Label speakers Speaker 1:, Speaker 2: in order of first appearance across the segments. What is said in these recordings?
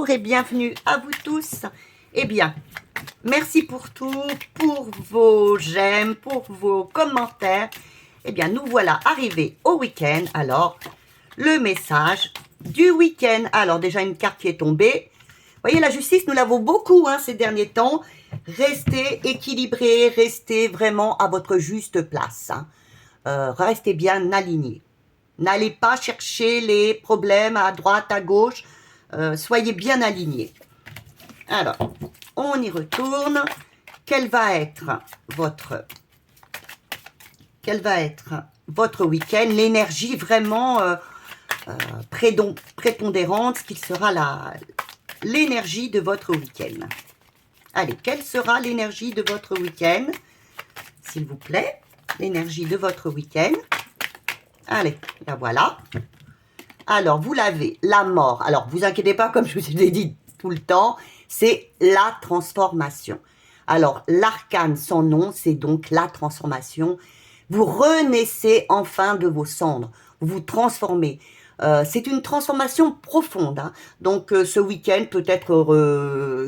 Speaker 1: Bonjour et bienvenue à vous tous. Eh bien, merci pour tout, pour vos j'aime, pour vos commentaires. Eh bien, nous voilà arrivés au week-end. Alors, le message du week-end. Alors, déjà une carte qui est tombée. Vous voyez, la justice, nous l'avons beaucoup ces derniers temps. Restez équilibrés, restez vraiment à votre juste place. Restez bien alignés. N'allez pas chercher les problèmes à droite, à gauche. Soyez bien alignés. Alors, on y retourne. Quel va être votre week-end? L'énergie vraiment prépondérante, ce qui sera l'énergie de votre week-end. Allez, quelle sera l'énergie de votre week-end? S'il vous plaît, l'énergie de votre week-end. Allez, la voilà. Alors, vous l'avez, la mort. Alors, vous inquiétez pas, comme je vous ai dit tout le temps, c'est la transformation. Alors, l'arcane sans nom, c'est donc la transformation. Vous renaissez enfin de vos cendres. Vous vous transformez. C'est une transformation profonde. Donc, ce week-end peut être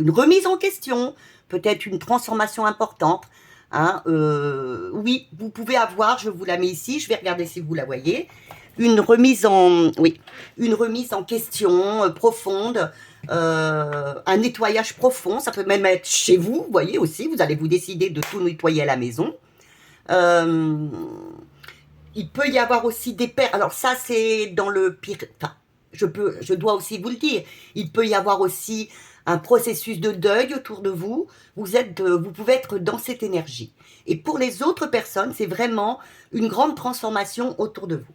Speaker 1: une remise en question, peut-être une transformation importante. Oui, vous pouvez avoir, je vous la mets ici, je vais regarder si vous la voyez, une remise en question profonde, un nettoyage profond. Ça peut même être chez vous, vous voyez aussi, vous allez vous décider de tout nettoyer à la maison. Il peut y avoir aussi des pertes. Alors ça, c'est dans le pire. Enfin, je dois aussi vous le dire. Il peut y avoir aussi un processus de deuil autour de vous. Vous pouvez être dans cette énergie. Et pour les autres personnes, c'est vraiment une grande transformation autour de vous.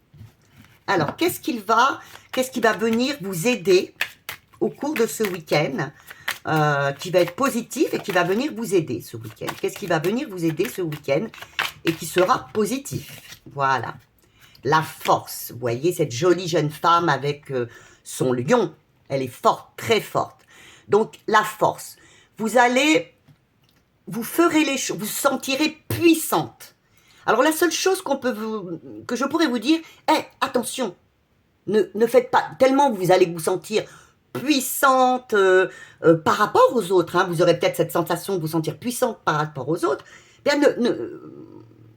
Speaker 1: Alors, qu'est-ce qui va venir vous aider au cours de ce week-end, qui va être positif et qui va venir vous aider ce week-end? Qu'est-ce qui va venir vous aider ce week-end et qui sera positif? Voilà. La force. Vous voyez cette jolie jeune femme avec son lion. Elle est forte, très forte. Donc, la force. Vous ferez les choses, vous sentirez puissante. Alors, la seule chose que je pourrais vous dire, attention, ne faites pas, tellement vous allez vous sentir puissante par rapport aux autres. Vous aurez peut-être cette sensation de vous sentir puissante par rapport aux autres. Bien,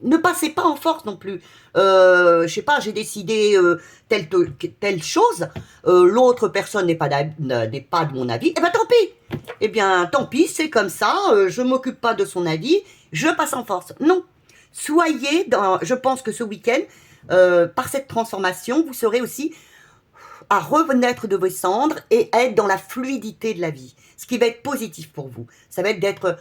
Speaker 1: ne passez pas en force non plus. Je sais pas, j'ai décidé telle chose, l'autre personne n'est pas de mon avis, eh bien tant pis. Eh bien tant pis, c'est comme ça, je m'occupe pas de son avis, je passe en force. Non, je pense que ce week-end, par cette transformation, vous serez aussi à renaître de vos cendres et être dans la fluidité de la vie. Ce qui va être positif pour vous, ça va être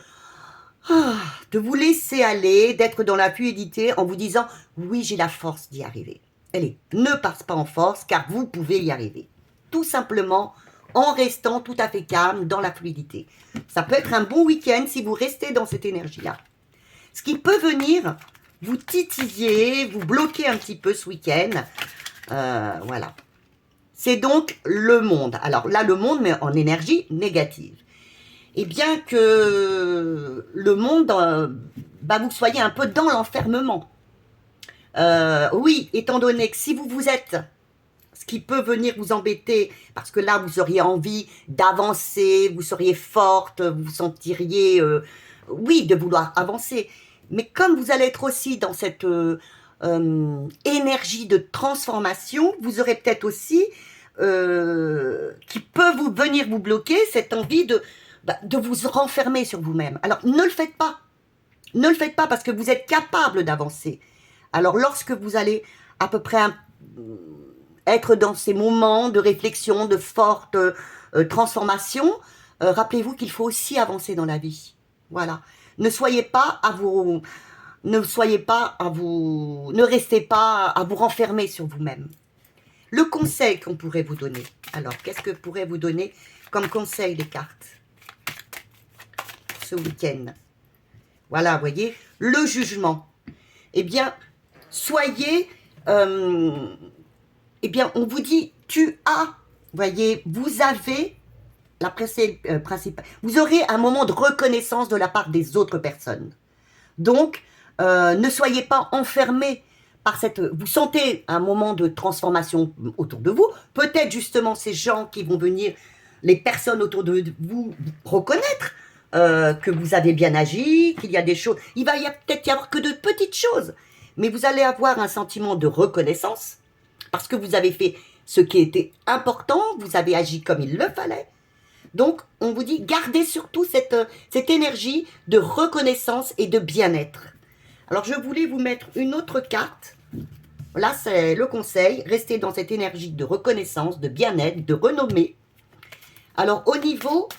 Speaker 1: de vous laisser aller, d'être dans la fluidité en vous disant « Oui, j'ai la force d'y arriver ». Allez, ne passe pas en force car vous pouvez y arriver. Tout simplement en restant tout à fait calme dans la fluidité. Ça peut être un bon week-end si vous restez dans cette énergie-là. Ce qui peut venir vous titiller, vous bloquer un petit peu ce week-end. Voilà. C'est donc le monde. Alors là, le monde, mais en énergie négative. Et bien que le monde, vous soyez un peu dans l'enfermement. Oui, étant donné que si vous êtes, ce qui peut venir vous embêter, parce que là, vous auriez envie d'avancer, vous seriez forte, vous vous sentiriez, oui, de vouloir avancer. Mais comme vous allez être aussi dans cette énergie de transformation, vous aurez peut-être aussi, qui peut venir vous bloquer, cette envie de vous renfermer sur vous-même. Alors, ne le faites pas. Ne le faites pas parce que vous êtes capable d'avancer. Alors, lorsque vous allez à peu près être dans ces moments de réflexion, de forte transformation, rappelez-vous qu'il faut aussi avancer dans la vie. Voilà. Ne restez pas à vous renfermer sur vous-même. Le conseil qu'on pourrait vous donner. Alors, qu'est-ce que pourrait vous donner comme conseil les cartes ce week-end? Voilà, vous voyez, le jugement. Eh bien, soyez... eh bien, on vous dit, voyez, vous avez la principale... Vous aurez un moment de reconnaissance de la part des autres personnes. Donc, ne soyez pas enfermés par cette... Vous sentez un moment de transformation autour de vous. Peut-être justement ces gens qui vont venir les personnes autour de vous reconnaître que vous avez bien agi, qu'il y a des choses. Il va peut-être y avoir que de petites choses, mais vous allez avoir un sentiment de reconnaissance parce que vous avez fait ce qui était important, vous avez agi comme il le fallait. Donc, on vous dit, gardez surtout cette énergie de reconnaissance et de bien-être. Alors, je voulais vous mettre une autre carte. Là, c'est le conseil. Restez dans cette énergie de reconnaissance, de bien-être, de renommée. Alors, au niveau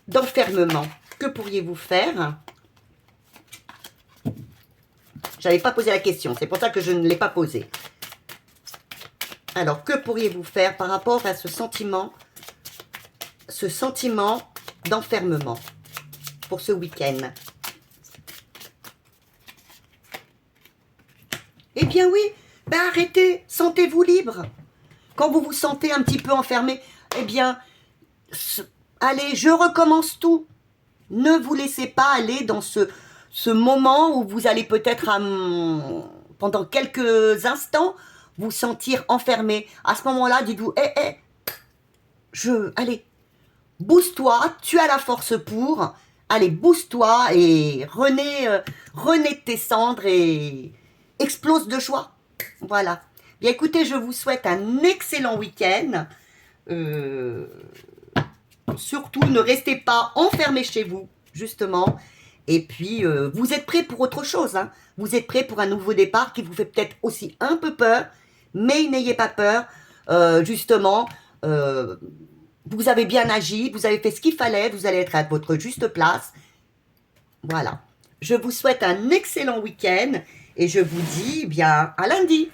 Speaker 1: d'enfermement, que pourriez-vous faire? Je n'avais pas posé la question, c'est pour ça que je ne l'ai pas posée. Alors, que pourriez-vous faire par rapport à ce sentiment d'enfermement pour ce week-end? Eh bien oui, ben arrêtez, sentez-vous libre. Quand vous vous sentez un petit peu enfermé, eh bien, allez, je recommence tout. Ne vous laissez pas aller dans ce moment où vous allez peut-être, pendant quelques instants, vous sentir enfermé. À ce moment-là, dites-vous, allez, booste-toi, tu as la force pour, allez, booste-toi et renais de tes cendres et explose de joie. Voilà. Bien écoutez, je vous souhaite un excellent week-end. Surtout, ne restez pas enfermés chez vous, justement. Et puis, vous êtes prêts pour autre chose. Hein. Vous êtes prêts pour un nouveau départ qui vous fait peut-être aussi un peu peur. Mais n'ayez pas peur. Justement, vous avez bien agi. Vous avez fait ce qu'il fallait. Vous allez être à votre juste place. Voilà. Je vous souhaite un excellent week-end. Et je vous dis, bien, à lundi.